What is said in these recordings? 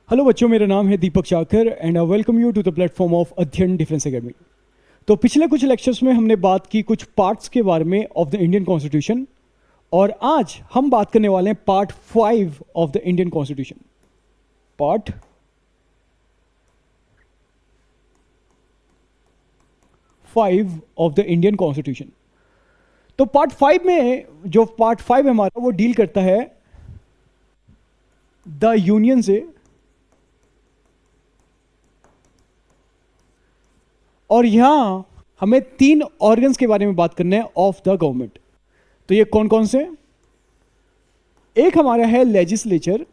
Hello बच्चों, मेरा नाम है Deepak Chakar and I welcome you to the platform of Adhyayan defence academy. तो पिछले कुछ लेक्चर्स में हमने बात की कुछ पार्ट्स के बारे में ऑफ द इंडियन कॉन्स्टिट्यूशन, और आज हम बात करने वाले हैं part 5 of the Indian constitution. Part 5 of the Indian constitution. तो पार्ट 5 में जो पार्ट 5 है हमारा, वो डील करता है द यूनियन से, और यहां हमें 3 ऑर्गन्स के बारे में बात करना है ऑफ द गवर्नमेंट। तो ये कौन कौन से? एक हमारा है लेजिस्लेचर,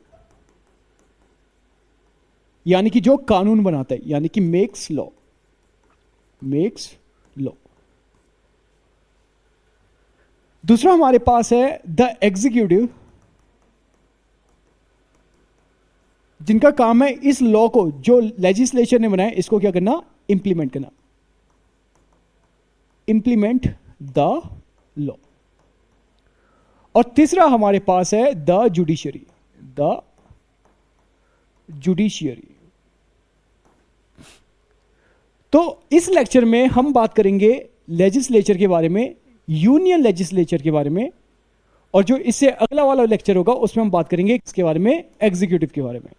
यानी कि जो कानून बनाता है, यानी कि मेक्स लॉ। दूसरा हमारे पास है द एग्जीक्यूटिव, जिनका काम है इस लॉ को जो लेजिस्लेचर ने बनाया इसको क्या करना? इंप्लीमेंट करना, इंप्लीमेंट द लॉ। और तीसरा हमारे पास है द जुडिशियरी, द जुडिशियरी। तो इस लेक्चर में हम बात करेंगे लेजिस्लेचर के बारे में, यूनियन लेजिस्लेचर के बारे में, और जो इससे अगला वाला लेक्चर होगा उसमें हम बात करेंगे इसके बारे में, एग्जीक्यूटिव के बारे में।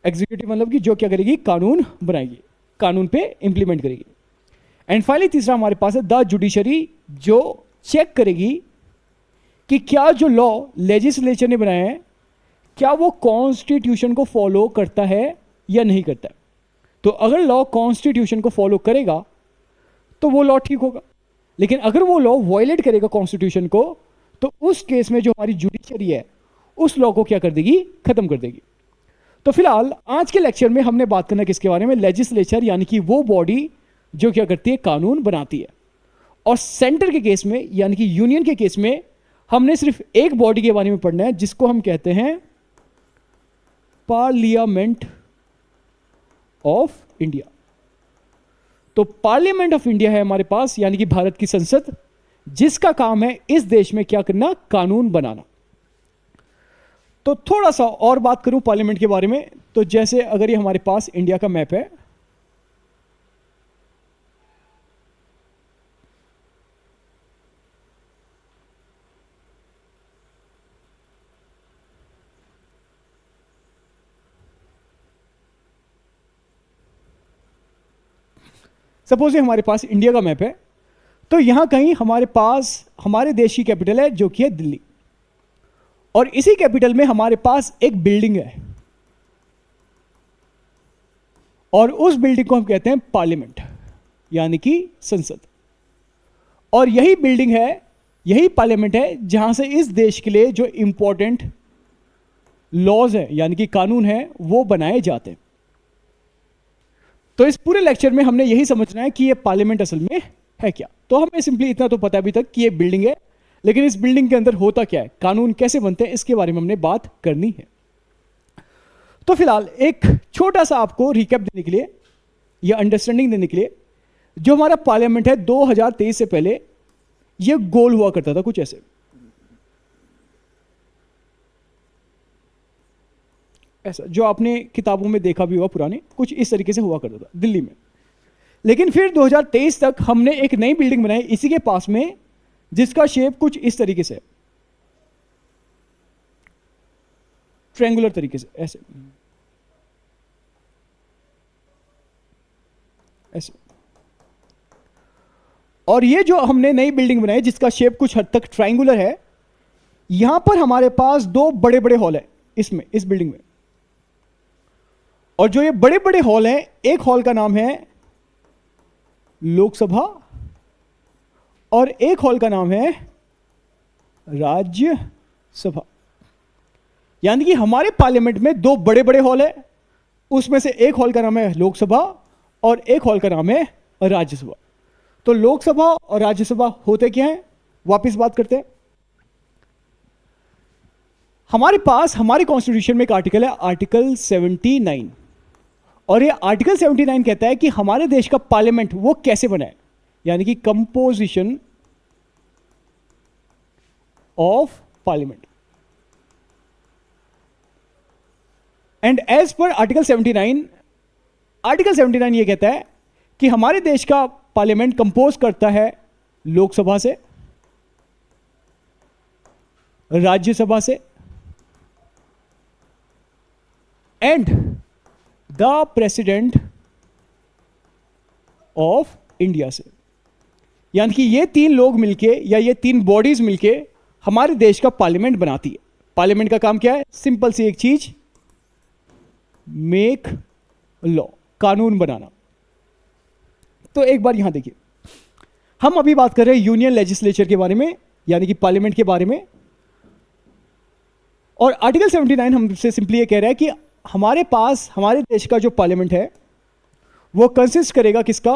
एग्जीक्यूटिव मतलब कि जो क्या करेगी? कानून बनाएगी, कानून पे इंप्लीमेंट करेगी। एंड फाइनली तीसरा हमारे पास है द जुडिशरी, जो चेक करेगी कि क्या जो लॉ लेजिस्लेचर ने बनाया है क्या वो कॉन्स्टिट्यूशन को फॉलो करता है या नहीं करता है। तो अगर लॉ कॉन्स्टिट्यूशन को फॉलो करेगा तो वो लॉ ठीक होगा, लेकिन अगर वो लॉ वायलेट करेगा कॉन्स्टिट्यूशन को, तो उस केस में जो हमारी जुडिशरी है उस लॉ को क्या कर देगी? खत्म कर देगी। तो फिलहाल आज के लेक्चर में हमने बात करना किसके बारे में? लेजिस्लेचर, यानी कि वो बॉडी जो क्या करती है? कानून बनाती है। और सेंटर के केस में, यानी कि यूनियन के केस में, हमने सिर्फ एक बॉडी के बारे में पढ़ना है जिसको हम कहते हैं पार्लियामेंट ऑफ इंडिया। तो पार्लियामेंट ऑफ इंडिया है हमारे पास, यानी कि भारत की संसद, जिसका काम है इस देश में क्या करना? कानून बनाना। तो थोड़ा सा और बात करूं पार्लियामेंट के बारे में, तो जैसे अगर ये हमारे पास इंडिया का मैप है, सपोज ये हमारे पास इंडिया का मैप है, तो यहां कहीं हमारे पास हमारे देश की कैपिटल है जो कि है दिल्ली, और इसी कैपिटल में हमारे पास एक बिल्डिंग है, और उस बिल्डिंग को हम कहते हैं पार्लियामेंट, यानी कि संसद। और यही बिल्डिंग है, यही पार्लियामेंट है जहां से इस देश के लिए जो इंपॉर्टेंट लॉज है, यानी कि कानून है, वो बनाए जाते हैं। तो इस पूरे लेक्चर में हमने यही समझना है कि ये पार्लियामेंट असल में है क्या। तो हमें सिंपली इतना तो पता अभी तक कि ये बिल्डिंग है, लेकिन इस बिल्डिंग के अंदर होता क्या है, कानून कैसे बनते हैं, इसके बारे में हमने बात करनी है। तो फिलहाल एक छोटा सा आपको रिकैप देने के लिए या अंडरस्टैंडिंग देने के लिए, जो हमारा पार्लियामेंट है 2023 से पहले ये गोल हुआ करता था कुछ ऐसे, ऐसा जो आपने किताबों में देखा भी हुआ पुराने, कुछ इस तरीके से हुआ करता था दिल्ली में। लेकिन फिर 2023 तक हमने एक नई बिल्डिंग बनाई इसी के पास में, जिसका शेप कुछ इस तरीके से, ट्रायंगुलर तरीके से, ऐसे ऐसे। और ये जो हमने नई बिल्डिंग बनाई जिसका शेप कुछ हद तक ट्रायंगुलर है, यहां पर हमारे पास 2 बड़े बड़े हॉल है इसमें, इस बिल्डिंग में। और जो ये बड़े बड़े हॉल हैं, एक हॉल का नाम है लोकसभा और एक हॉल का नाम है राज्यसभा। यानी कि हमारे पार्लियामेंट में 2 बड़े बड़े हॉल है, उसमें से एक हॉल का नाम है लोकसभा और एक हॉल का नाम है राज्यसभा। तो लोकसभा और राज्यसभा होते क्या हैं, वापस बात करते हैं। हमारे पास हमारे कॉन्स्टिट्यूशन में एक आर्टिकल है, आर्टिकल 79, और ये आर्टिकल 79 कहता है कि हमारे देश का पार्लियामेंट वो कैसे बना है, यानी कि composition of parliament. And as पर आर्टिकल 79 ये कहता है कि हमारे देश का पार्लियामेंट कंपोज करता है लोकसभा से, राज्यसभा से and the president of India से। यानी कि ये तीन लोग मिलके या ये तीन बॉडीज मिलके हमारे देश का पार्लियामेंट बनाती है। पार्लियामेंट का काम क्या है? सिंपल सी एक चीज, मेक लॉ, कानून बनाना। तो एक बार यहां देखिए, हम अभी बात कर रहे हैं यूनियन लेजिस्लेचर के बारे में, यानी कि पार्लियामेंट के बारे में। और आर्टिकल 79 हमसे सिंपली ये कह रहा है कि हमारे पास हमारे देश का जो पार्लियामेंट है वो कंसिस्ट करेगा किसका?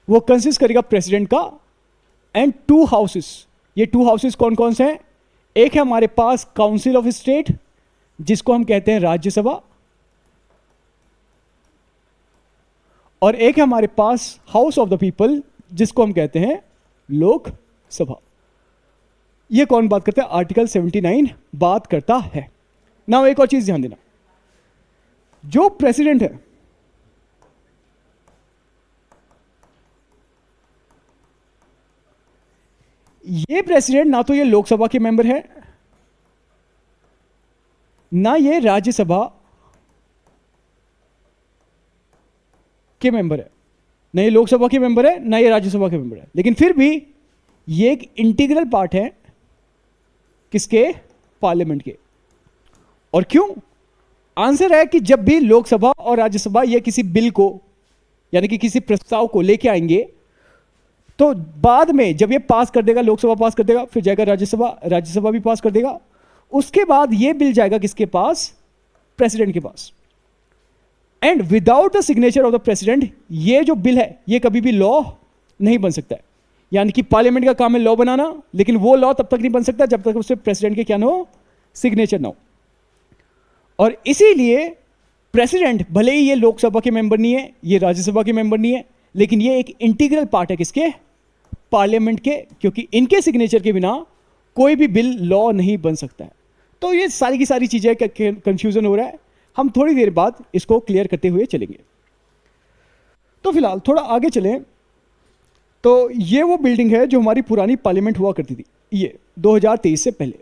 वो कंसिस्ट करेगा प्रेसिडेंट का एंड टू हाउसेस। ये टू हाउसेस कौन कौन से हैं? एक है हमारे पास काउंसिल ऑफ स्टेट, जिसको हम कहते हैं राज्यसभा, और एक है हमारे पास हाउस ऑफ द पीपल, जिसको हम कहते हैं लोकसभा। ये कौन बात करता है? आर्टिकल 79 बात करता है। नाउ एक और चीज ध्यान देना, जो प्रेसिडेंट है ये प्रेसिडेंट ना तो ये लोकसभा के मेंबर है, ना ये राज्यसभा के मेंबर है, ना ये लोकसभा के मेंबर है, ना ये राज्यसभा के मेंबर है, लेकिन फिर भी ये एक इंटीग्रल पार्ट है किसके? पार्लियामेंट के। और क्यों? आंसर है कि जब भी लोकसभा और राज्यसभा ये किसी बिल को यानी कि किसी प्रस्ताव को लेके आएंगे, तो बाद में जब ये पास कर देगा, लोकसभा पास कर देगा, फिर जाएगा राज्यसभा, राज्यसभा भी पास कर देगा, उसके बाद ये बिल जाएगा किसके पास? प्रेसिडेंट के पास। And without the signature of the president ये जो बिल है ये कभी भी लॉ नहीं बन सकता है। यानी कि पार्लियामेंट का काम है लॉ बनाना, लेकिन वो लॉ तब तक नहीं बन सकता जब तक उससे प्रेसिडेंट के क्या ना हो? सिग्नेचर ना हो। और इसीलिए प्रेसिडेंट भले ही ये लोकसभा के मेंबर नहीं है, ये राज्यसभा के मेंबर नहीं है, लेकिन ये एक इंटीग्रल पार्ट है किसके? पार्लियामेंट के, क्योंकि इनके सिग्नेचर के बिना कोई भी बिल लॉ नहीं बन सकता है। तो ये सारी की सारी चीजें कंफ्यूजन हो रहा है, हम थोड़ी देर बाद इसको क्लियर करते हुए चलेंगे। तो फिलहाल थोड़ा आगे चलें, तो ये वो बिल्डिंग है जो हमारी पुरानी पार्लियामेंट हुआ करती थी। ये 2023 से पहले,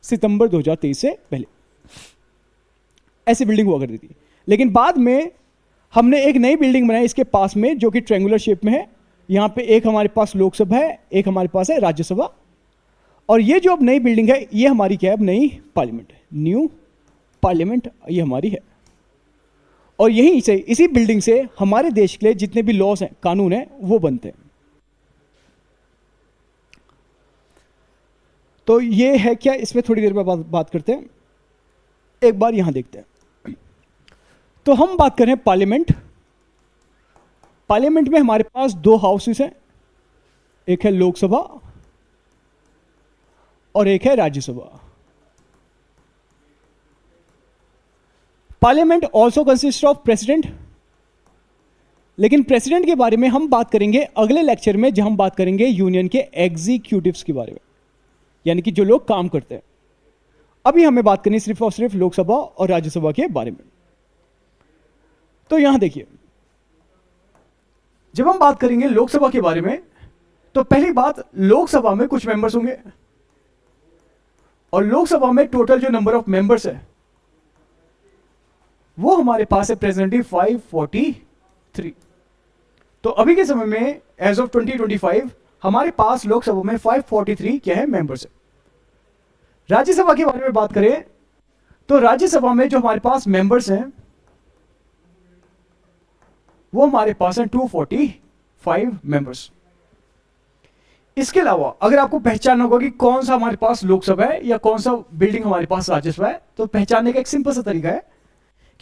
सितंबर 2023 से पहले ऐसी बिल्डिंग हुआ करती थी। लेकिन बाद में हमने एक नई बिल्डिंग बनाई इसके पास में, जो कि ट्रायंगुलर शेप में है। यहाँ पे एक हमारे पास लोकसभा है, एक हमारे पास है राज्यसभा, और ये जो अब नई बिल्डिंग है ये हमारी क्या है? अब नई पार्लियामेंट है, न्यू पार्लियामेंट ये हमारी है। और यहीं से, इसी बिल्डिंग से हमारे देश के लिए जितने भी लॉज हैं, कानून हैं, वो बनते हैं। तो ये है क्या? इसमें थोड़ी देर में बात करते हैं। एक बार यहां देखते हैं। तो हम बात कर रहे हैं पार्लियामेंट। पार्लियामेंट में हमारे पास दो हाउसेस हैं, एक है लोकसभा और एक है Rajya Sabha. Parliament also consist of president, लेकिन प्रेसिडेंट के बारे में हम बात करेंगे अगले लेक्चर में, जब हम बात करेंगे यूनियन के एग्जीक्यूटिव्स के बारे में, यानी कि जो लोग काम करते हैं। अभी हमें बात करनी सिर्फ और सिर्फ लोकसभा और राज्यसभा के बारे में। तो यहां देखिए, जब हम बात करेंगे लोकसभा के बारे में, तो पहली बात, लोकसभा में कुछ मेंबर्स होंगे, और लोकसभा में टोटल जो नंबर ऑफ मेंबर्स है वो हमारे पास है प्रेजेंटली 543। तो अभी के समय में एज ऑफ 2025 हमारे पास लोकसभा में 543 क्या है? मेंबर्स है। राज्यसभा के बारे में बात करें तो राज्यसभा में जो हमारे पास मेंबर्स हैं वो हमारे पास है 245 मेंबर्स। इसके अलावा अगर आपको पहचानना होगा कि कौन सा हमारे पास लोकसभा है या कौन सा बिल्डिंग हमारे पास राज्यसभा है, तो पहचानने का एक सिंपल सा तरीका है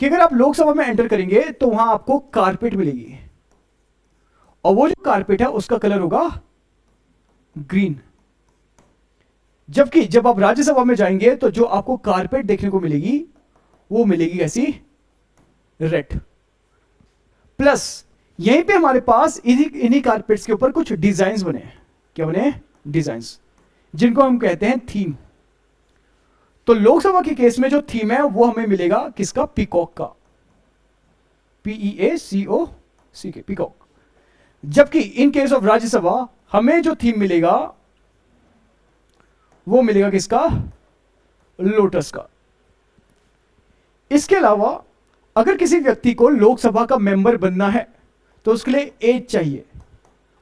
कि अगर आप लोकसभा में एंटर करेंगे तो वहां आपको कारपेट मिलेगी, और वो जो कारपेट है उसका कलर होगा ग्रीन। जबकि जब आप राज्यसभा में जाएंगे तो जो आपको कारपेट देखने को मिलेगी वो मिलेगी ऐसी रेड। प्लस यहीं पे हमारे पास इन्हीं कारपेट्स के ऊपर कुछ डिजाइन्स बने हैं। क्या बने? डिजाइन्स, जिनको हम कहते हैं थीम। तो लोकसभा के केस में जो थीम है वो हमें मिलेगा किसका? पीकॉक का, PEACOCK, पीकॉक। जबकि इन केस ऑफ राज्यसभा हमें जो थीम मिलेगा वो मिलेगा किसका? लोटस का। इसके अलावा अगर किसी व्यक्ति को लोकसभा का मेंबर बनना है तो उसके लिए एज चाहिए,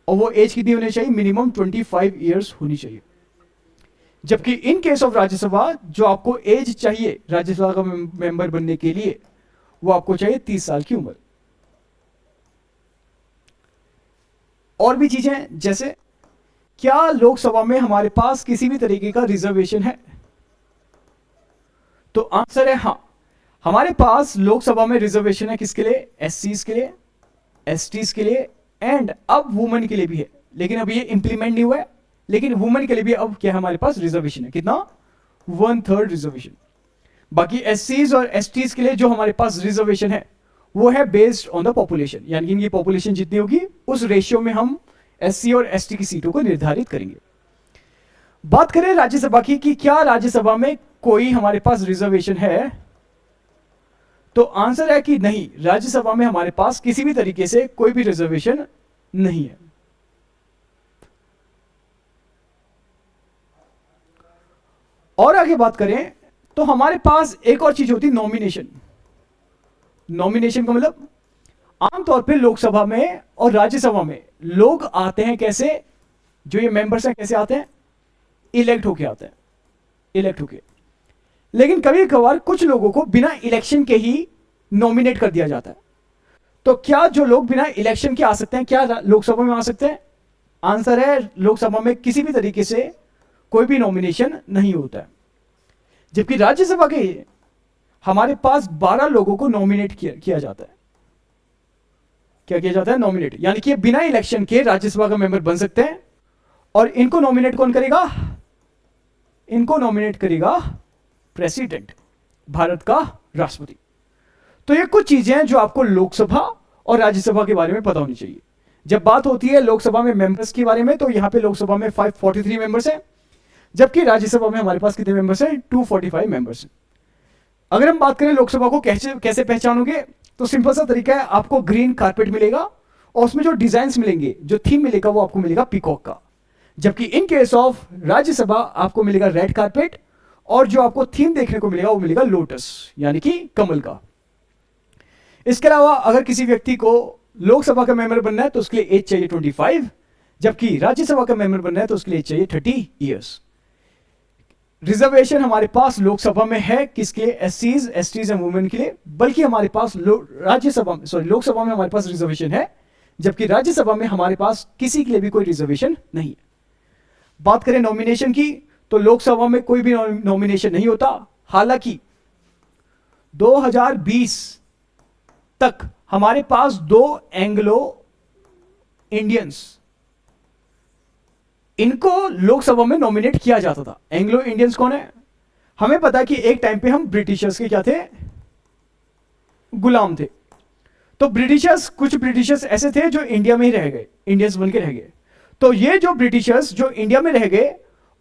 और वो एज कितनी होनी चाहिए? मिनिमम 25 ईयर्स होनी चाहिए। जबकि इन केस ऑफ राज्यसभा जो आपको एज चाहिए राज्यसभा का मेंबर बनने के लिए वो आपको चाहिए 30 साल की उम्र। और भी चीजें, जैसे क्या लोकसभा में हमारे पास किसी भी तरीके का रिजर्वेशन है? तो आंसर है हां, हमारे पास लोकसभा में रिजर्वेशन है किसके लिए? एससीज के लिए, एसटीज के लिए, एंड अब वुमेन के लिए भी है, लेकिन अब ये इंप्लीमेंट नहीं हुआ है। लेकिन वुमेन के लिए भी अब क्या हमारे पास रिजर्वेशन है? कितना? 1/3 रिजर्वेशन। बाकी एससीज और एसटीज के लिए जो हमारे पास रिजर्वेशन है वो है बेस्ड ऑन द पॉपुलेशन, यानी कि इनकी पॉपुलेशन जितनी होगी उस रेशियो में हम एससी और एसटी की सीटों को निर्धारित करेंगे। बात करें राज्यसभा की कि क्या राज्यसभा में कोई हमारे पास रिजर्वेशन है? तो आंसर है कि नहीं, राज्यसभा में हमारे पास किसी भी तरीके से कोई भी रिजर्वेशन नहीं है। और आगे बात करें तो हमारे पास एक और चीज होती है, नॉमिनेशन। नॉमिनेशन का मतलब आमतौर पे लोकसभा में और राज्यसभा में लोग आते हैं कैसे? जो ये मेंबर्स हैं कैसे आते हैं? इलेक्ट होके आते हैं, इलेक्ट होके। लेकिन कभी कभार कुछ लोगों को बिना इलेक्शन के ही नॉमिनेट कर दिया जाता है। तो क्या जो लोग बिना इलेक्शन के आ सकते हैं, क्या लोकसभा में आ सकते हैं? आंसर है लोकसभा में किसी भी तरीके से कोई भी नॉमिनेशन नहीं होता है। जबकि राज्यसभा के हमारे पास 12 लोगों को नॉमिनेट किया जाता है। क्या किया जाता है? नॉमिनेट, यानी कि बिना इलेक्शन के राज्यसभा का मेंबर बन सकते हैं। और इनको नॉमिनेट कौन करेगा? इनको नॉमिनेट करेगा प्रेसिडेंट, भारत का राष्ट्रपति। तो ये कुछ चीजें हैं जो आपको लोकसभा और राज्यसभा के बारे में पता होनी चाहिए। जब बात होती है लोकसभा में मेंबर्स के बारे में तो यहां पे लोकसभा में 543 मेंबर्स हैं, जबकि राज्यसभा में हमारे पास कितने मेंबर्स हैं? 245 मेंबर्स हैं। अगर हम बात करें लोकसभा को कैसे पहचानोगे, तो सिंपल सा तरीका है, आपको ग्रीन कारपेट मिलेगा और उसमें जो डिजाइन मिलेंगे, जो थीम मिलेगा वो आपको मिलेगा पीकॉक का। जबकि इन केस ऑफ राज्यसभा आपको मिलेगा रेड कारपेट, और जो आपको थीम देखने को मिलेगा वो मिलेगा लोटस, यानी कि कमल का। इसके अलावा अगर किसी व्यक्ति को लोकसभा का मेंबर बनना है तो उसके लिए एज चाहिए 25, जबकि राज्यसभा का मेंबर बनना है तो उसके लिए एज चाहिए 30 ईयर्स। रिजर्वेशन हमारे पास लोकसभा में है किसके? एससीज, एसटीज एंड वुमेन के लिए। बल्कि हमारे पास लोकसभा में हमारे पास रिजर्वेशन है, जबकि राज्यसभा में हमारे पास किसी के लिए भी कोई रिजर्वेशन नहीं है। बात करें नॉमिनेशन की, तो लोकसभा में कोई भी नॉमिनेशन नहीं होता। हालांकि 2020 तक हमारे पास 2 एंग्लो इंडियंस, इनको लोकसभा में नॉमिनेट किया जाता था। एंग्लो इंडियंस कौन है? हमें पता है कि एक टाइम पे हम ब्रिटिशर्स के क्या थे? गुलाम थे। तो कुछ ब्रिटिशर्स ऐसे थे जो इंडिया में ही रह गए, इंडियंस बन के रह गए। तो ये जो ब्रिटिशर्स जो इंडिया में रह गए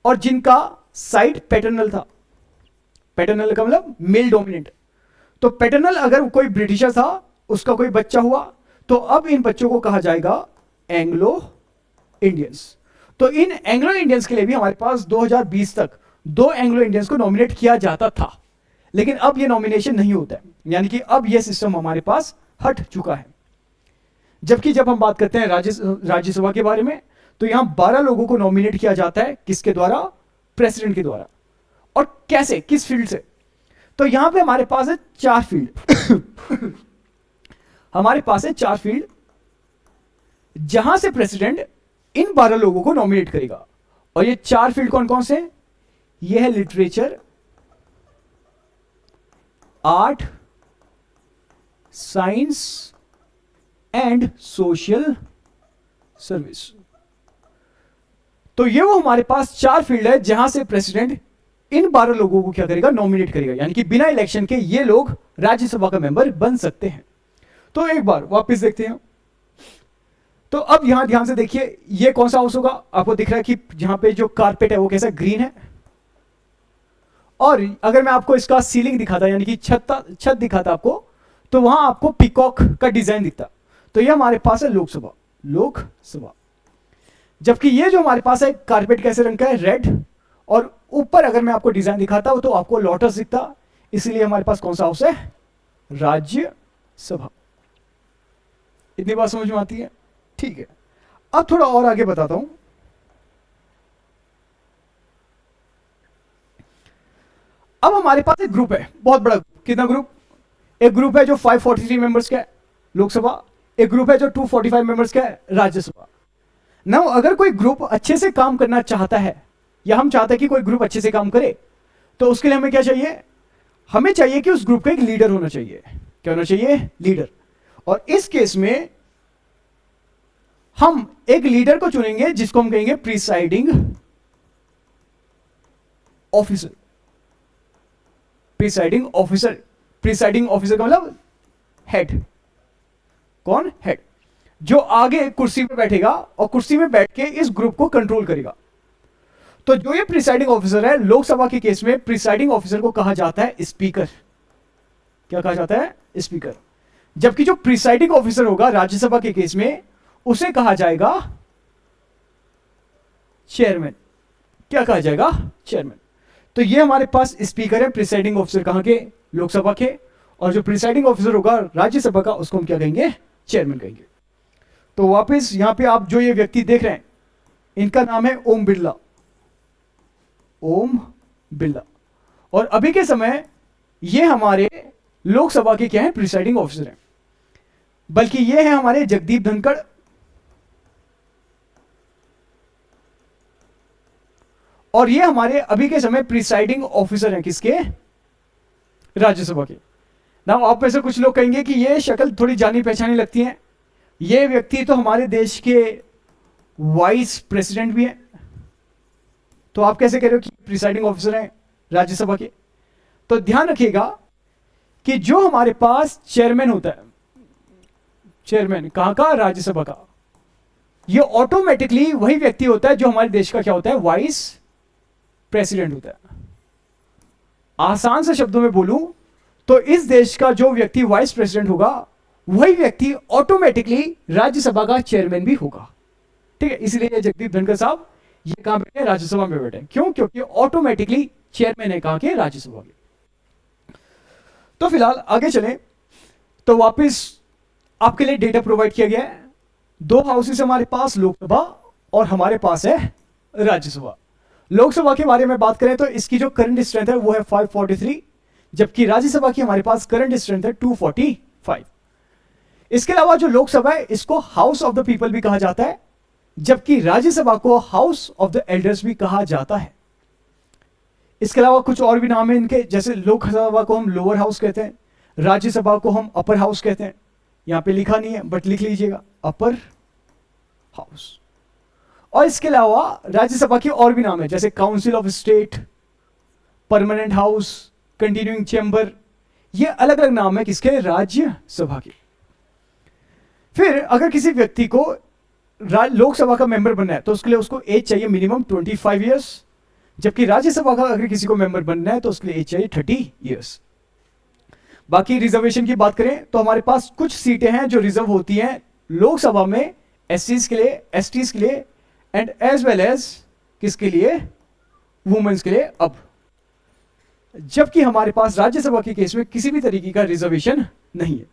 और जिनका साइड पैटर्नल था, पैटर्नल का मतलब मेल डोमिनेंट, तो पैटर्नल अगर कोई ब्रिटिशर था, उसका कोई बच्चा हुआ, तो अब इन बच्चों को कहा जाएगा एंग्लो इंडियंस। तो इन एंग्लो इंडियंस के लिए भी हमारे पास 2020 तक 2 एंग्लो इंडियंस को नॉमिनेट किया जाता था। लेकिन अब ये नॉमिनेशन नहीं होता है, यानी कि अब ये सिस्टम हमारे पास हट चुका है। जबकि जब हम बात करते हैं राज्यसभा के बारे में, तो यहां 12 लोगों को नॉमिनेट किया जाता है। किसके द्वारा? प्रेसिडेंट के द्वारा। और कैसे, किस फील्ड से? तो यहां पे हमारे पास है 4 फील्ड हमारे पास है 4 फील्ड जहां से प्रेसिडेंट इन 12 लोगों को नॉमिनेट करेगा। और ये 4 फील्ड कौन कौन से? ये है literature, art, science and social service. तो ये वो हमारे पास 4 फील्ड है जहां से प्रेसिडेंट इन 12 लोगों को क्या करेगा? नॉमिनेट करेगा, यानी कि बिना इलेक्शन के ये लोग राज्यसभा का मेंबर बन सकते हैं। तो एक बार वापस देखते हैं। तो अब यहां ध्यान से देखिए, ये कौन सा हाउस होगा? आपको दिख रहा है कि जहां पे जो कारपेट है वो कैसा? ग्रीन है। और अगर मैं आपको इसका सीलिंग दिखाता यानी कि छत दिखाता आपको, तो वहां आपको पीकॉक का डिजाइन दिखता। तो ये हमारे पास है लोकसभा। जबकि ये जो हमारे पास है कारपेट कैसे रंग का है, रेड, और ऊपर अगर मैं आपको डिजाइन दिखाता हूं तो आपको लोटस दिखता, इसलिए हमारे पास कौन सा हाउस है, राज्यसभा। इतनी बात समझ में आती है? ठीक है, अब थोड़ा और आगे बताता हूं। अब हमारे पास एक ग्रुप है, बहुत बड़ा ग्रुप। कितना ग्रुप? एक ग्रुप है जो 543 मेंबर्स का है लोकसभा, एक ग्रुप है जो 245 मेंबर्स का है राज्यसभा। नाउ अगर कोई ग्रुप अच्छे से काम करना चाहता है, या हम चाहते हैं कि कोई ग्रुप अच्छे से काम करे, तो उसके लिए हमें क्या चाहिए? हमें चाहिए कि उस ग्रुप का एक लीडर होना चाहिए। क्या होना चाहिए? लीडर। और इस केस में हम एक लीडर को चुनेंगे जिसको हम कहेंगे प्रिसाइडिंग ऑफिसर। प्रिसाइडिंग ऑफिसर का मतलब हेड। कौन? हेड, जो आगे कुर्सी पे बैठेगा और कुर्सी में बैठ के इस ग्रुप को कंट्रोल करेगा। तो जो ये प्रिसाइडिंग ऑफिसर है, लोकसभा के केस में प्रिसाइडिंग ऑफिसर को कहा जाता है स्पीकर। क्या कहा जाता है? स्पीकर। जबकि जो प्रिसाइडिंग ऑफिसर होगा राज्यसभा के केस में, उसे कहा जाएगा चेयरमैन। क्या कहा जाएगा? चेयरमैन। तो ये हमारे पास स्पीकर है, प्रिसाइडिंग ऑफिसर कहां के? लोकसभा के। और जो प्रिसाइडिंग ऑफिसर होगा राज्यसभा का, उसको हम क्या कहेंगे? चेयरमैन कहेंगे। तो वापस यहां पे आप जो ये व्यक्ति देख रहे हैं, इनका नाम है ओम बिरला। ओम बिरला। और अभी के समय ये हमारे लोकसभा के क्या है? प्रिसाइडिंग ऑफिसर हैं। बल्कि ये है हमारे जगदीप धनखड़, और ये हमारे अभी के समय प्रिसाइडिंग ऑफिसर हैं। किसके? राज्यसभा के। ना आप में से कुछ लोग कहेंगे कि ये शक्ल थोड़ी जानी पहचानी लगती है, ये व्यक्ति तो हमारे देश के वाइस प्रेसिडेंट भी हैं, तो आप कैसे कह रहे हो कि प्रिसाइडिंग ऑफिसर हैं राज्यसभा के? तो ध्यान रखिएगा कि जो हमारे पास चेयरमैन होता है, चेयरमैन कहां का? राज्यसभा का, ये ऑटोमेटिकली वही व्यक्ति होता है जो हमारे देश का क्या होता है? वाइस प्रेसिडेंट होता है। आसान से शब्दों में बोलूं तो इस देश का जो व्यक्ति वाइस प्रेसिडेंट होगा, वही व्यक्ति ऑटोमेटिकली राज्यसभा का चेयरमैन भी होगा। ठीक है, इसलिए जगदीप धनखड़ साहब ये कहां बैठे? राज्यसभा में बैठे। क्यों? क्योंकि ऑटोमेटिकली चेयरमैन है कहां के? राज्यसभा के। तो फिलहाल आगे चलें, तो वापस आपके लिए डेटा प्रोवाइड किया गया है। दो हाउसेस हमारे पास, लोकसभा और हमारे पास है राज्यसभा। लोकसभा के बारे में बात करें तो इसकी जो करंट स्ट्रेंथ है वो है 543, जबकि राज्यसभा की हमारे पास करंट स्ट्रेंथ है 245। इसके अलावा जो लोकसभा है इसको हाउस ऑफ द पीपल भी कहा जाता है, जबकि राज्यसभा को हाउस ऑफ द एल्डर्स भी कहा जाता है। इसके अलावा कुछ और भी नाम है इनके, जैसे लोकसभा को हम लोअर हाउस कहते हैं, राज्यसभा को हम अपर हाउस कहते हैं। यहां पे लिखा नहीं है बट लिख लीजिएगा, अपर हाउस। और इसके अलावा राज्यसभा के और भी नाम है, जैसे council of state, permanent house, continuing chamber. ये अलग अलग नाम है किसके? राज्यसभा के। फिर अगर किसी व्यक्ति को लोकसभा का मेंबर बनना है तो उसके लिए उसको एज चाहिए मिनिमम 25 ईयर्स, जबकि राज्यसभा का अगर किसी को मेंबर बनना है तो उसके लिए एज चाहिए 30 ईयर्स। बाकी रिजर्वेशन की बात करें तो हमारे पास कुछ सीटें हैं जो रिजर्व होती हैं लोकसभा में एससीज के लिए, एसटीज के लिए, एंड एज वेल एज किसके लिए? वुमेन्स के लिए। अब जबकि हमारे पास राज्यसभा के केस में किसी भी तरीके का रिजर्वेशन नहीं है।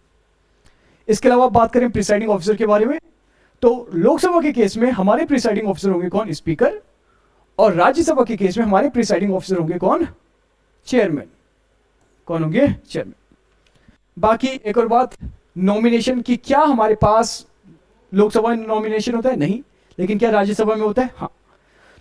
इसके अलावा बात करें प्रिसाइडिंग ऑफिसर के बारे में, तो लोकसभा के केस में हमारे प्रिसाइडिंग ऑफिसर होंगे कौन? स्पीकर। और राज्यसभा के केस में हमारे प्रिसाइडिंग ऑफिसर होंगे कौन? चेयरमैन। कौन होंगे? चेयरमैन। बाकी एक और बात, नॉमिनेशन की, क्या हमारे पास लोकसभा में नॉमिनेशन होता है? नहीं। लेकिन क्या राज्यसभा में होता है? हाँ।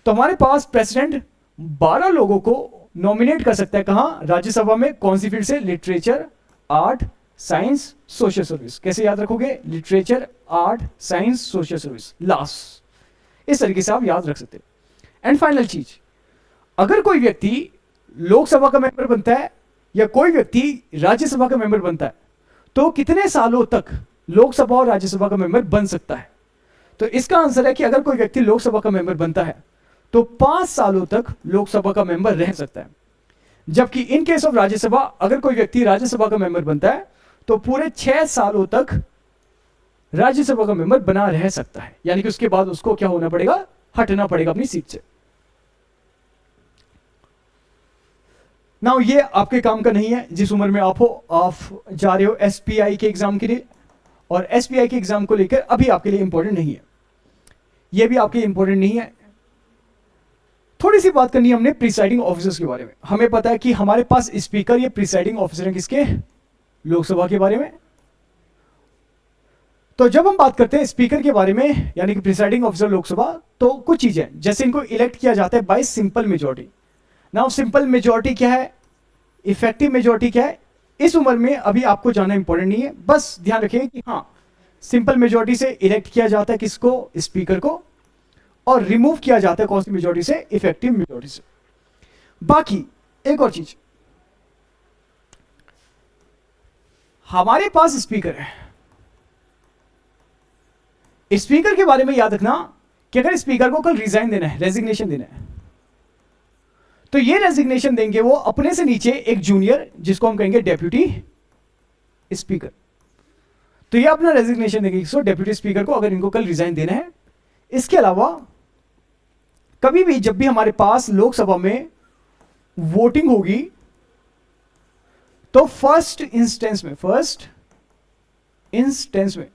तो हमारे पास प्रेसिडेंट 12 लोगों को नॉमिनेट कर सकता है। कहां? राज्यसभा में। कौन सी फील्ड से? Literature, art, science, social service. कैसे याद रखोगे? Literature, art, science, social service, last. इस तरीके से आप याद रख सकते हैं। एंड फाइनल चीज, अगर कोई व्यक्ति लोकसभा का मेंबर बनता है या कोई व्यक्ति राज्यसभा का मेंबर बनता है तो कितने सालों तक लोकसभा और राज्यसभा का मेंबर बन सकता है? तो इसका आंसर है कि अगर कोई व्यक्ति लोकसभा का मेंबर बनता है तो 5 सालों तक लोकसभा का मेंबर रह सकता है। जबकि इन केस ऑफ राज्यसभा अगर कोई व्यक्ति राज्यसभा का मेंबर बनता है तो पूरे 6 सालों तक राज्यसभा का मेंबर बना रह सकता है, यानी कि उसके बाद उसको क्या होना पड़ेगा, हटना पड़ेगा अपनी सीट से। नाउ ये आपके काम का नहीं है जिस उम्र में आप हो, आप जा रहे हो एसपीआई के एग्जाम के लिए, और एसपीआई के एग्जाम को लेकर अभी आपके लिए इंपॉर्टेंट नहीं है, ये भी आपके इंपॉर्टेंट नहीं है। थोड़ी सी बात करनी है हमने प्रिसाइडिंग ऑफिसर्स के बारे में। हमें पता है कि हमारे पास स्पीकर ये प्रिसाइडिंग ऑफिसर है किसके, लोकसभा के बारे में। तो जब हम बात करते हैं स्पीकर के बारे में यानी कि प्रिसाइडिंग ऑफिसर लोकसभा, तो कुछ चीजें जैसे इनको इलेक्ट किया जाता है bye simple majority. Now simple majority क्या है, इफेक्टिव मेजॉरिटी क्या है, इस उम्र में अभी आपको जानना इंपॉर्टेंट नहीं है, बस ध्यान रखिए कि हाँ सिंपल मेजॉरिटी से इलेक्ट किया जाता है किसको, स्पीकर को, और रिमूव किया जाता है कौन सी मेजॉरिटी से, इफेक्टिव मेजॉरिटी से। बाकी एक और चीज, हमारे पास स्पीकर है, स्पीकर के बारे में याद रखना कि अगर स्पीकर को कल रिजाइन देना है, रेजिग्नेशन देना है, तो ये रेजिग्नेशन देंगे वो अपने से नीचे एक जूनियर जिसको हम कहेंगे डेप्यूटी स्पीकर। तो ये अपना रेजिग्नेशन देंगे किसको, डेप्यूटी स्पीकर को, अगर इनको कल रिजाइन देना है। इसके अलावा कभी भी जब भी हमारे पास लोकसभा में वोटिंग होगी तो फर्स्ट इंस्टेंस में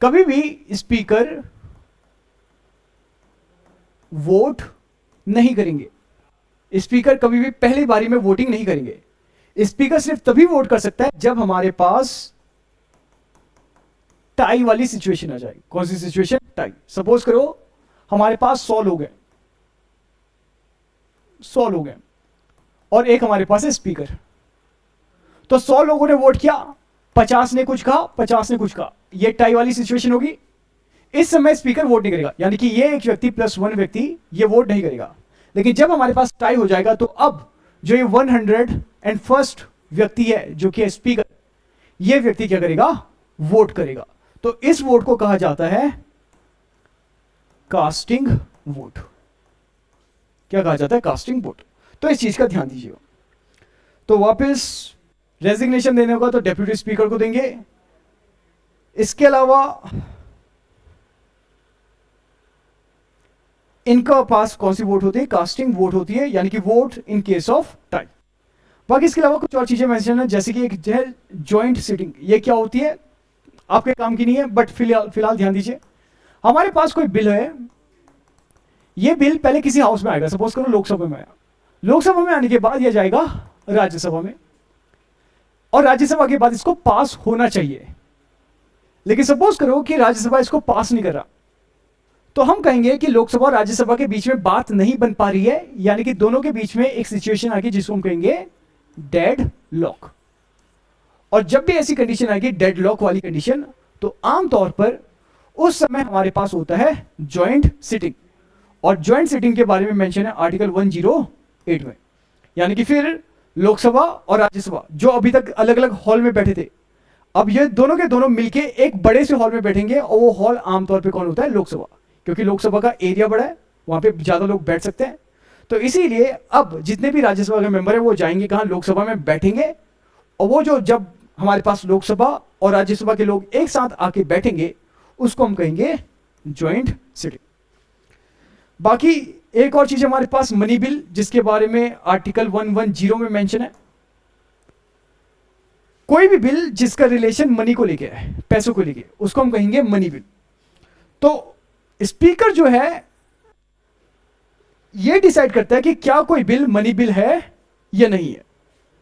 कभी भी स्पीकर वोट नहीं करेंगे, स्पीकर कभी भी पहली बारी में वोटिंग नहीं करेंगे। स्पीकर सिर्फ तभी वोट कर सकता है जब हमारे पास टाई वाली सिचुएशन आ जाए। कौन सी सिचुएशन, टाई। सपोज करो हमारे पास 100 लोग हैं और एक हमारे पास है स्पीकर, तो 100 लोगों ने वोट किया, 50 ने कुछ कहा, 50 ने कुछ कहा, ये टाई वाली सिचुएशन होगी। इस समय स्पीकर वोट नहीं करेगा, यानी कि ये एक व्यक्ति प्लस 1 व्यक्ति ये वोट नहीं करेगा। लेकिन जब हमारे पास टाई हो जाएगा तो अब जो ये 101st व्यक्ति है जो कि है स्पीकर, ये व्यक्ति क्या करेगा, वोट करेगा। तो इस वोट को कहा जाता है कास्टिंग वोट। क्या कहा जाता है, कास्टिंग वोट। तो इस चीज का ध्यान दीजिएगा। तो वापस रेजिग्नेशन देने होगा तो डेप्यूटी स्पीकर को देंगे। इसके अलावा इनका पास कौन सी वोट होती है, कास्टिंग वोट होती है, यानी कि vote in case of tie. बाकी इसके अलावा कुछ और चीजें मेंशन है, जैसे कि एक जो है ज्वाइंट सिटिंग, ये क्या होती है आपके काम की नहीं है, बट फिलहाल ध्यान दीजिए। हमारे पास कोई बिल है, ये बिल पहले किसी हाउस में आएगा, सपोज करो लोकसभा में आया, लोकसभा में आने के बाद यह जाएगा राज्यसभा में, और राज्यसभा के बाद इसको पास होना चाहिए। लेकिन सपोज करो कि राज्यसभा इसको पास नहीं कर रहा, तो हम कहेंगे कि लोकसभा और राज्यसभा के बीच में बात नहीं बन पा रही है, यानी कि दोनों के बीच में एक सिचुएशन आ गई जिसको हम कहेंगे डेड लॉक। और जब भी ऐसी कंडीशन आएगी डेड लॉक वाली कंडीशन, तो आमतौर पर उस समय हमारे पास होता है ज्वाइंट सिटिंग। और ज्वाइंट सिटिंग के बारे में मेंशन है आर्टिकल 108 में, यानी कि फिर लोकसभा और राज्यसभा जो अभी तक अलग अलग हॉल में बैठे थे, अब ये दोनों के दोनों मिलके एक बड़े से हॉल में बैठेंगे, और वो हॉल आमतौर पे कौन होता है, लोकसभा, क्योंकि लोकसभा का एरिया बड़ा है, वहां पे ज्यादा लोग बैठ सकते हैं। तो इसीलिए अब जितने भी राज्यसभा के मेंबर है वो जाएंगे कहां, लोकसभा में बैठेंगे, और वो जो जब हमारे पास लोकसभा और राज्यसभा के लोग एक साथ आके बैठेंगे उसको हम कहेंगे ज्वाइंट सिटिंग। बाकी एक और चीज हमारे पास मनी बिल, जिसके बारे में आर्टिकल 110 में मेंशन है। कोई भी बिल जिसका रिलेशन मनी को लेके है, पैसों को लेके, उसको हम कहेंगे मनी बिल। तो स्पीकर जो है ये डिसाइड करता है कि क्या कोई बिल मनी बिल है या नहीं है।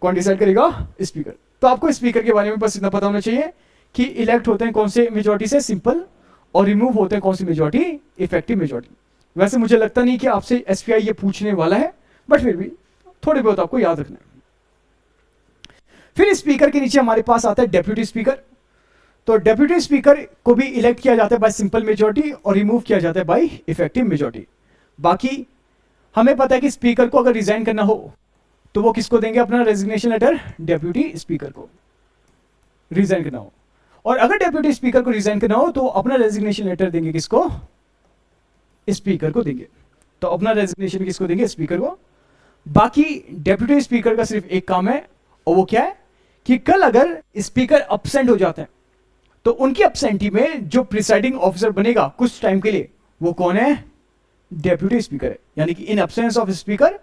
कौन डिसाइड करेगा, स्पीकर। तो आपको स्पीकर के बारे में बस इतना पता होना चाहिए कि इलेक्ट होते हैं कौन से मेजॉरिटी से, सिंपल, और रिमूव होते हैं कौन सी मेजॉरिटी, इफेक्टिव मेजॉरिटी। वैसे मुझे लगता नहीं कि आपसे एसपीआई ये पूछने वाला है, बट फिर भी थोड़े बहुत आपको याद रखना है। फिर स्पीकर के नीचे हमारे पास आता है डेप्यूटी स्पीकर। तो डेप्यूटी स्पीकर को भी इलेक्ट किया जाता है बाय सिंपल मेजॉरिटी और रिमूव किया जाता है बाय इफेक्टिव मेजॉरिटी। बाकी हमें पता है कि स्पीकर को अगर रिजाइन करना हो तो वो किसको देंगे अपना रेजिग्नेशन लेटर, डेप्यूटी स्पीकर को रिजाइन करना हो। और अगर डेप्यूटी स्पीकर को रिजाइन करना हो तो अपना रेजिग्नेशन लेटर देंगे किसको, स्पीकर को देंगे। तो अपना रेजिग्नेशन किसको देंगे, स्पीकर को। बाकी डेप्यूटी स्पीकर का सिर्फ एक काम है, और वो क्या है कि कल अगर स्पीकर अब्सेंट हो जाते हैं तो उनकी अब्सेंटी में जो प्रिसाइडिंग ऑफिसर बनेगा कुछ टाइम के लिए, वो कौन है? डेप्यूटी स्पीकर है। यानी कि in absence of speaker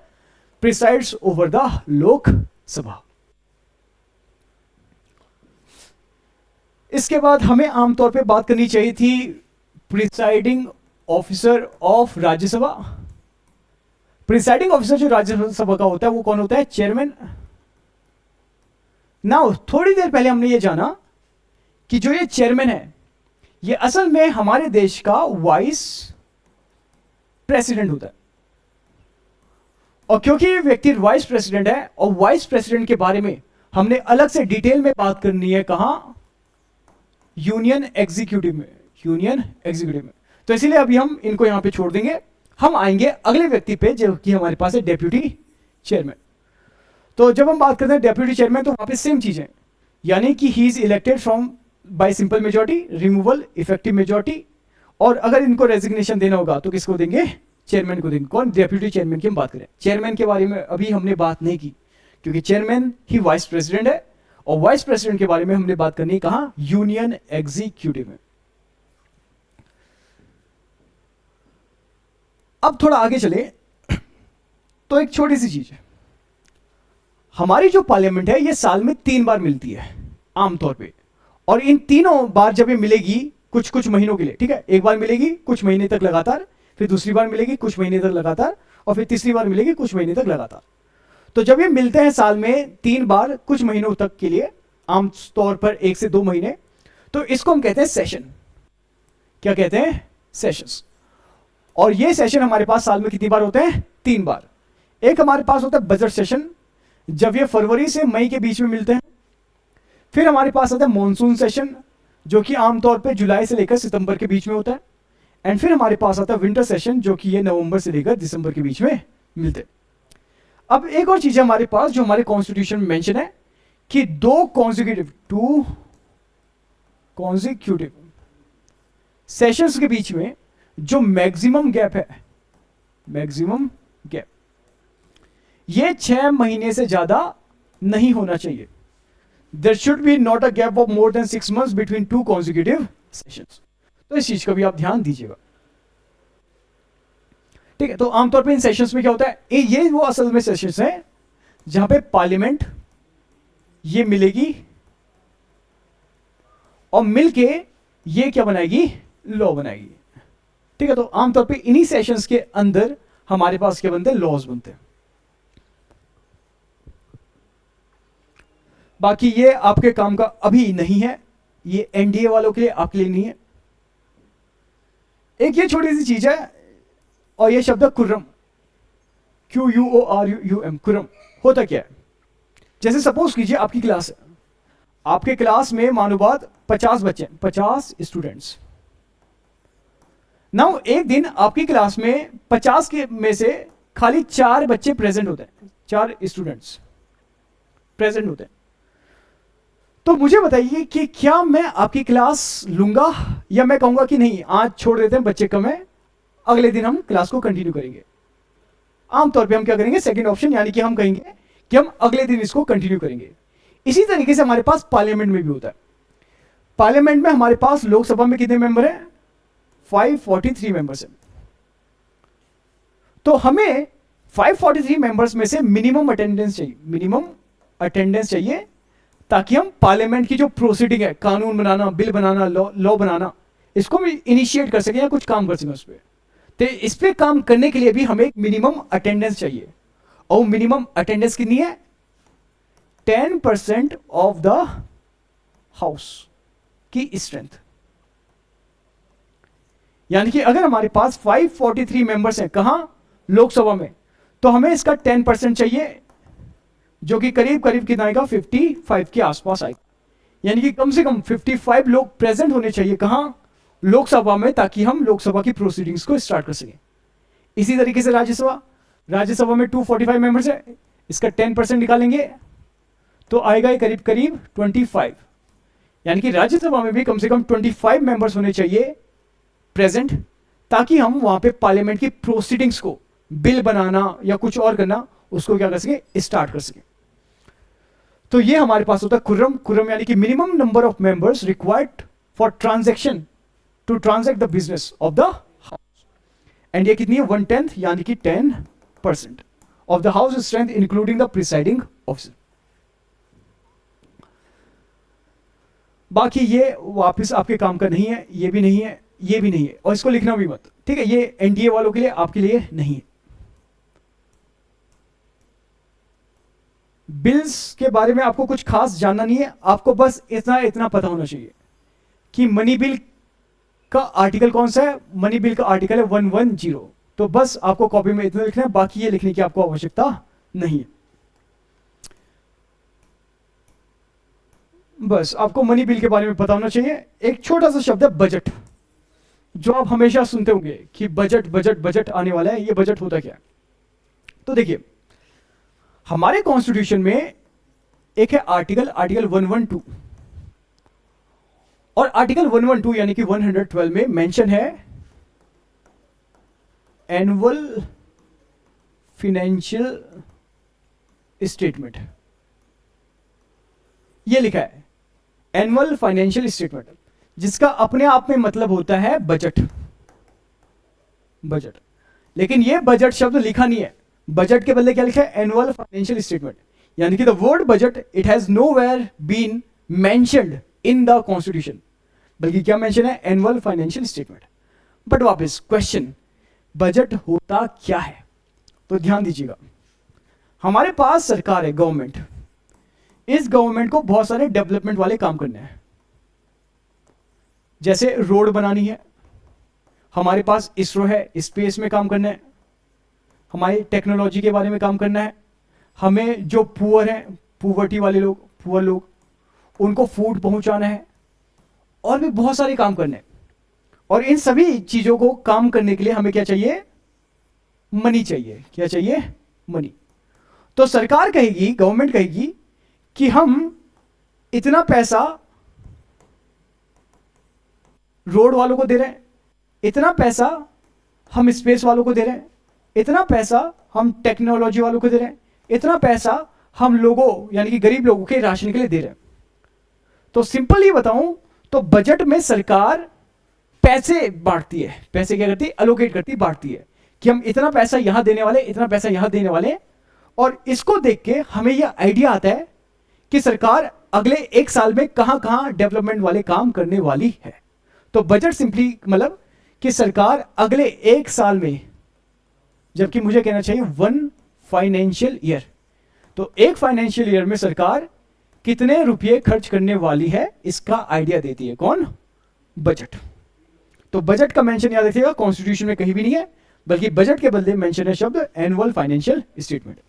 presides over the लोक सभा। इसके बाद हमें आमतौर पे बात करनी चाहिए थी presiding officer of Rajya Sabha. Presiding officer जो राज्यसभा का होता है वो कौन होता है? चेयरमैन। नाउ थोड़ी देर पहले हमने ये जाना कि जो ये चेयरमैन है ये असल में हमारे देश का वाइस प्रेसिडेंट होता है। और क्योंकि ये व्यक्ति वाइस प्रेसिडेंट है और वाइस प्रेसिडेंट के बारे में हमने अलग से डिटेल में बात करनी है, कहां? यूनियन एग्जीक्यूटिव में। यूनियन एग्जीक्यूटिव में। तो इसीलिए अभी हम इनको यहां पे छोड़ देंगे, हम आएंगे अगले व्यक्ति पे जो कि हमारे पास है डेप्यूटी चेयरमैन। तो जब हम बात करते हैं डेप्यूटी चेयरमैन तो वहां पे सेम चीज है, यानी कि he is elected from by simple majority, removal, effective majority. और अगर इनको रेजिग्नेशन देना होगा तो किसको देंगे? चेयरमैन को देंगे। कौन? डेप्यूटी चेयरमैन की हम बात करें। चेयरमैन के बारे में अभी हमने बात नहीं की क्योंकि चेयरमैन ही वाइस प्रेसिडेंट है और वाइस प्रेसिडेंट के बारे में हमने बात करनी है कहां? यूनियन एग्जीक्यूटिव में। अब थोड़ा आगे चले तो एक छोटी सी चीज है, हमारी जो पार्लियामेंट है ये साल में 3 बार मिलती है आमतौर पे, और इन तीनों बार जब ये मिलेगी कुछ कुछ महीनों के लिए, ठीक है, एक बार मिलेगी कुछ महीने तक लगातार, फिर दूसरी बार मिलेगी कुछ महीने तक लगातार, और फिर तीसरी बार मिलेगी कुछ महीने तक लगातार। तो जब ये मिलते हैं साल में 3 बार कुछ महीनों तक के लिए, आमतौर पर 1 से 2 महीने, तो इसको हम कहते हैं सेशन। क्या कहते हैं? सेशंस। और ये सेशन हमारे पास साल में कितनी बार होते हैं? 3 बार। एक हमारे पास होता है बजट सेशन, जब ये फरवरी से मई के बीच में मिलते हैं। फिर हमारे पास आता है मॉनसून सेशन, जो कि आमतौर पे जुलाई से लेकर सितंबर के बीच में होता है। एंड फिर हमारे पास आता है विंटर सेशन, जो कि ये नवंबर से लेकर दिसंबर के बीच में मिलते हैं। अब एक और चीज है हमारे पास जो हमारे कॉन्स्टिट्यूशन में मेंशन है कि 2 कॉन्जिक्यूटिव सेशंस के बीच में जो मैक्सिमम गैप है, मैक्सिमम गैप, ये 6 महीने से ज्यादा नहीं होना चाहिए। There should be not a gap of more than 6 months between 2 consecutive sessions. तो इस चीज का भी आप ध्यान दीजिएगा, ठीक है। तो आमतौर पे इन सेशंस में क्या होता है, ये वो असल में सेशंस हैं जहां पे पार्लियामेंट ये मिलेगी और मिलके ये क्या बनाएगी? लॉ बनाएगी, ठीक है। तो आमतौर पे इन्हीं सेशंस के अंदर हमारे पास क्या बनते हैं? लॉज बनते हैं। बाकी ये आपके काम का अभी नहीं है, ये एनडीए वालों के लिए, आपके लिए नहीं है। एक ये छोटी सी चीज है, और ये शब्द कुर्रम, QUORUM, कुर्रम होता क्या है? जैसे सपोज कीजिए आपकी क्लास है, आपके क्लास में मानो बात 50 बच्चे, 50 स्टूडेंट्स। नाउ एक दिन आपकी क्लास में 50 के में से खाली 4 बच्चे प्रेजेंट होते हैं, 4 स्टूडेंट्स प्रेजेंट होते हैं। तो मुझे बताइए कि क्या मैं आपकी क्लास लूंगा या मैं कहूंगा कि नहीं आज छोड़ देते हैं, बच्चे कम है, अगले दिन हम क्लास को कंटिन्यू करेंगे। आमतौर पे हम क्या करेंगे? सेकंड ऑप्शन, यानी कि हम कहेंगे कि हम अगले दिन इसको कंटिन्यू करेंगे। इसी तरीके से हमारे पास पार्लियामेंट में भी होता है। पार्लियामेंट में हमारे पास लोकसभा में कितने मेंबर हैं? 543 मेंबर्स हैं। तो हमें 543 मेंबर्स में से मिनिमम अटेंडेंस चाहिए, मिनिमम अटेंडेंस चाहिए, ताकि हम पार्लियामेंट की जो प्रोसीडिंग है, कानून बनाना, बिल बनाना, लॉ बनाना, इसको भी इनिशिएट कर सकें या कुछ काम कर सकें उस पर। तो इस पे काम करने के लिए भी हमें एक मिनिमम अटेंडेंस चाहिए, और मिनिमम अटेंडेंस कितनी है? 10% ऑफ द हाउस की स्ट्रेंथ। यानी कि अगर हमारे पास 543 मेंबर्स हैं, कहां? लोकसभा में, तो हमें इसका 10% चाहिए, जो कि करीब करीब कितना आएगा? 55 के आसपास आएगा। यानी कि कम से कम 55 लोग प्रेजेंट होने चाहिए, कहां? लोकसभा में, ताकि हम लोकसभा की प्रोसीडिंग्स को स्टार्ट कर सकें। इसी तरीके से राज्यसभा, राज्यसभा में 245 मेंबर्स है, इसका 10% निकालेंगे तो आएगा ये करीब करीब 25। यानी कि राज्यसभा में भी कम से कम 25 मेंबर्स होने चाहिए प्रेजेंट, ताकि हम वहां पे पार्लियामेंट की प्रोसीडिंग्स को, बिल बनाना या कुछ और करना, उसको क्या कर सके, स्टार्ट कर सके। तो ये हमारे पास होता है कुर्रम। कुर्रम यानी कि minimum number of members required for transaction to transact the business of the house. And ये कितनी है, 1/10 यानी कि 10% of the house strength including the presiding officer. बाकी ये वापस आपके काम का नहीं है, ये भी नहीं है, ये भी नहीं है, और इसको लिखना भी मत, ठीक है। ये एनडीए वालों के लिए, आपके लिए नहीं है। बिल्स के बारे में आपको कुछ खास जानना नहीं है, आपको बस इतना पता होना चाहिए कि मनी बिल का आर्टिकल कौन सा है। मनी बिल का आर्टिकल है 110। तो बस आपको कॉपी में इतना लिखना है, बाकी ये लिखने की आपको आवश्यकता नहीं है। बस आपको मनी बिल के बारे में पता होना चाहिए। एक छोटा सा शब्द है बजट, जो आप हमेशा सुनते होंगे कि बजट बजट बजट आने वाला है। ये बजट होता क्या है? तो देखिए, हमारे कॉन्स्टिट्यूशन में एक है आर्टिकल 112, और आर्टिकल 112 यानी कि 112 में मेंशन है एनुअल फाइनेंशियल स्टेटमेंट। ये लिखा है एनुअल फाइनेंशियल स्टेटमेंट, जिसका अपने आप में मतलब होता है बजट। बजट, लेकिन ये बजट शब्द लिखा नहीं है। बजट के बदले क्या लिखा है, एनुअल फाइनेंशियल स्टेटमेंट। यानी कि the word budget it has nowhere been mentioned in the constitution, बल्कि क्या मेंशन है, एनुअल फाइनेंशियल स्टेटमेंट। बट वापस क्वेश्चन, बजट होता क्या है? तो ध्यान दीजिएगा, हमारे पास सरकार है, गवर्नमेंट। इस गवर्नमेंट को बहुत सारे डेवलपमेंट वाले काम करने हैं, जैसे रोड बनानी है, हमारे पास इसरो है, स्पेस में काम करना है, हमारी टेक्नोलॉजी के बारे में काम करना है, हमें जो पुअर हैं, पुअर्टी वाले लोग, पुअर लोग, उनको फूड पहुंचाना है, और भी बहुत सारे काम करने हैं। और इन सभी चीजों को काम करने के लिए हमें क्या चाहिए, मनी चाहिए। क्या चाहिए, मनी। तो सरकार कहेगी, गवर्नमेंट कहेगी कि हम इतना पैसा रोड वालों को दे रहे हैं, इतना पैसा हम स्पेस वालों को दे रहे हैं, इतना पैसा हम टेक्नोलॉजी वालों को दे रहे हैं, इतना पैसा हम लोगों यानी कि गरीब लोगों के राशन के लिए दे रहे हैं। तो सिंपल ही बताऊं तो बजट में सरकार पैसे बांटती है। पैसे क्या करती है, एलोकेट करती, बांटती है कि हम इतना पैसा यहां देने वाले, इतना पैसा यहां देने वाले। और इसको देख के हमें यह आइडिया आता है कि सरकार अगले 1 साल में कहां कहां डेवलपमेंट वाले काम करने वाली है। तो बजट सिंपली मतलब कि सरकार अगले 1 साल में, जबकि मुझे कहना चाहिए 1 फाइनेंशियल ईयर, तो 1 फाइनेंशियल ईयर में सरकार कितने रुपए खर्च करने वाली है, इसका आइडिया देती है। कौन, बजट। तो बजट का मेंशन याद रखिएगा, कॉन्स्टिट्यूशन में कहीं भी नहीं है, बल्कि बजट के बदले मेंशन है शब्द एनुअल फाइनेंशियल स्टेटमेंट।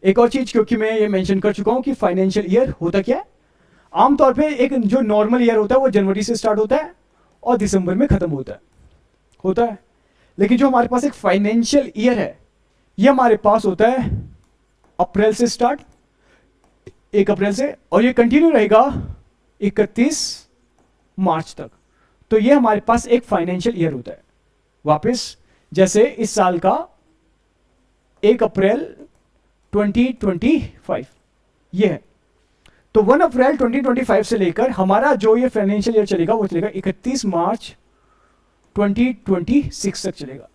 एक और चीज, क्योंकि मैं ये मेंशन कर चुका हूं कि फाइनेंशियल ईयर होता क्या है। आमतौर पे एक जो नॉर्मल ईयर होता है वो जनवरी से स्टार्ट होता है और दिसंबर में खत्म होता है। लेकिन जो हमारे पास एक फाइनेंशियल ईयर है, ये हमारे पास होता है अप्रैल से स्टार्ट, 1 अप्रैल से, और ये कंटिन्यू रहेगा 31 मार्च तक। तो ये हमारे पास एक फाइनेंशियल ईयर होता है। वापस जैसे इस साल का 1 अप्रैल 2025 ये है। तो 1 अप्रैल 2025 से लेकर हमारा जो ये फाइनेंशियल ईयर चलेगा वो चलेगा 31 मार्च 2026 तक चलेगा।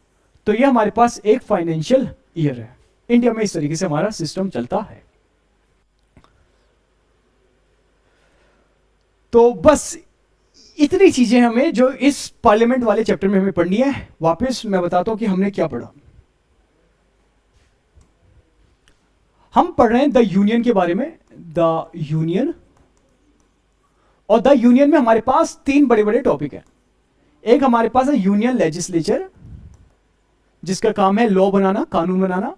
तो ये हमारे पास एक फाइनेंशियल ईयर है। इंडिया में इस तरीके से हमारा सिस्टम चलता है। तो बस इतनी चीजें हमें जो इस पार्लियामेंट वाले चैप्टर में हमें पढ़नी है। वापस मैं बताता हूं कि हमने क्या पढ़ा। हम पढ़ रहे हैं द यूनियन के बारे में, द यूनियन। और द यूनियन में हमारे पास 3 बड़े बड़े टॉपिक हैं। एक हमारे पास है यूनियन लेजिस्लेचर, जिसका काम है लॉ बनाना, कानून बनाना।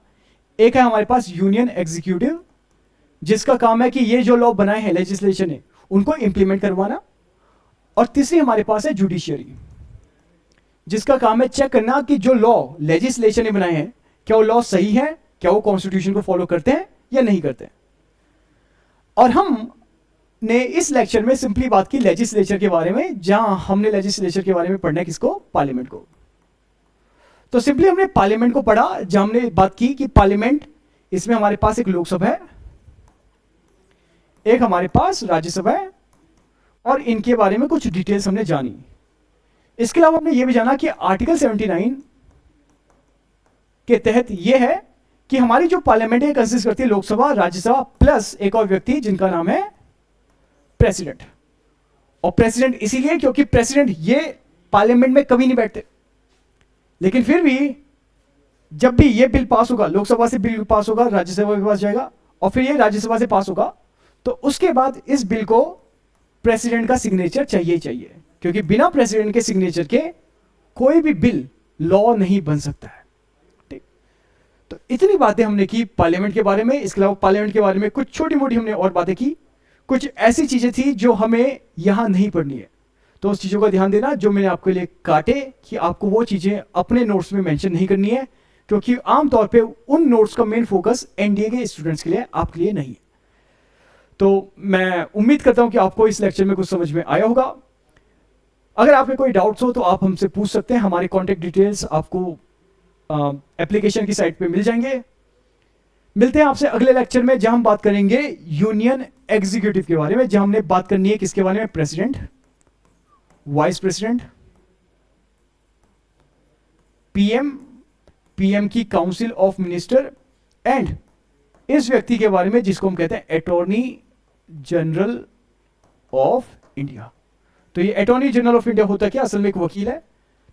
एक है हमारे पास यूनियन एग्जीक्यूटिव, जिसका काम है कि ये जो लॉ बनाए हैं लेजिस्लेशन ने उनको इंप्लीमेंट करवाना। और तीसरी हमारे पास है जुडिशियरी, जिसका काम है चेक करना कि जो लॉ लेजिस्लेशन ने बनाए हैं क्या वो लॉ सही है, क्या वो कॉन्स्टिट्यूशन को फॉलो करते हैं या नहीं करते हैं। और हमने इस लेक्चर में सिंपली बात की लेजिस्लेचर के बारे में, जहां हमने लेजिस्लेचर के बारे में पढ़ना है किसको, पार्लियामेंट को। तो सिंपली हमने पार्लियामेंट को पढ़ा, जहां हमने बात की कि पार्लियामेंट इसमें हमारे पास एक लोकसभा है, एक हमारे पास राज्यसभा है, और इनके बारे में कुछ डिटेल्स हमने जानी। इसके अलावा हमने ये भी जाना कि आर्टिकल 79 के तहत ये है कि हमारी जो पार्लियामेंट है कंसिस्ट करती है लोकसभा, राज्यसभा प्लस एक और व्यक्ति जिनका नाम है प्रेसिडेंट। और प्रेसिडेंट इसीलिए क्योंकि प्रेसिडेंट ये पार्लियामेंट में कभी नहीं बैठते, लेकिन फिर भी जब भी ये बिल पास होगा, लोकसभा से बिल पास होगा, राज्यसभा के पास जाएगा और फिर ये राज्यसभा से पास होगा, तो उसके बाद इस बिल को प्रेसिडेंट का सिग्नेचर चाहिए ही चाहिए, क्योंकि बिना प्रेसिडेंट के सिग्नेचर के कोई भी बिल लॉ नहीं बन सकता है। ठीक, तो इतनी बातें हमने की पार्लियामेंट के बारे में। इसके अलावा पार्लियामेंट के बारे में कुछ छोटी मोटी हमने और बातें की, कुछ ऐसी चीजें थी जो हमें यहां नहीं पढ़नी है, तो उस चीजों का ध्यान देना जो मैंने आपके लिए काटे कि आपको वो चीजें अपने नोट्स में मेंशन नहीं करनी है, क्योंकि आमतौर पे उन नोट्स का मेन फोकस एनडीए के स्टूडेंट्स के लिए, आपके लिए नहीं है। तो मैं उम्मीद करता हूं कि आपको इस लेक्चर में कुछ समझ में आया होगा। अगर आप में कोई डाउट्स हो तो आप हमसे पूछ सकते हैं। हमारे कॉन्टेक्ट डिटेल्स आपको एप्लीकेशन की साइट पे मिल जाएंगे। मिलते हैं आपसे अगले लेक्चर में, जहां हम बात करेंगे यूनियन एग्जीक्यूटिव के बारे में, जहां हमने बात करनी है किसके बारे में, president, vice president, PM, PM की काउंसिल ऑफ मिनिस्टर एंड इस व्यक्ति के बारे में जिसको हम कहते हैं अटॉर्नी जनरल ऑफ इंडिया। तो ये अटॉर्नी जनरल ऑफ इंडिया होता क्या, असल में एक वकील है।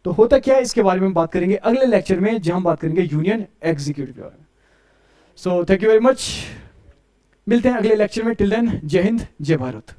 तो होता क्या है इसके बारे में बात करेंगे अगले लेक्चर में, जहां हम बात करेंगे यूनियन एग्जीक्यूटिव के बारे में। So thank you very much, मिलते हैं अगले लेक्चर में। टिल देन, जय हिंद, जय भारत।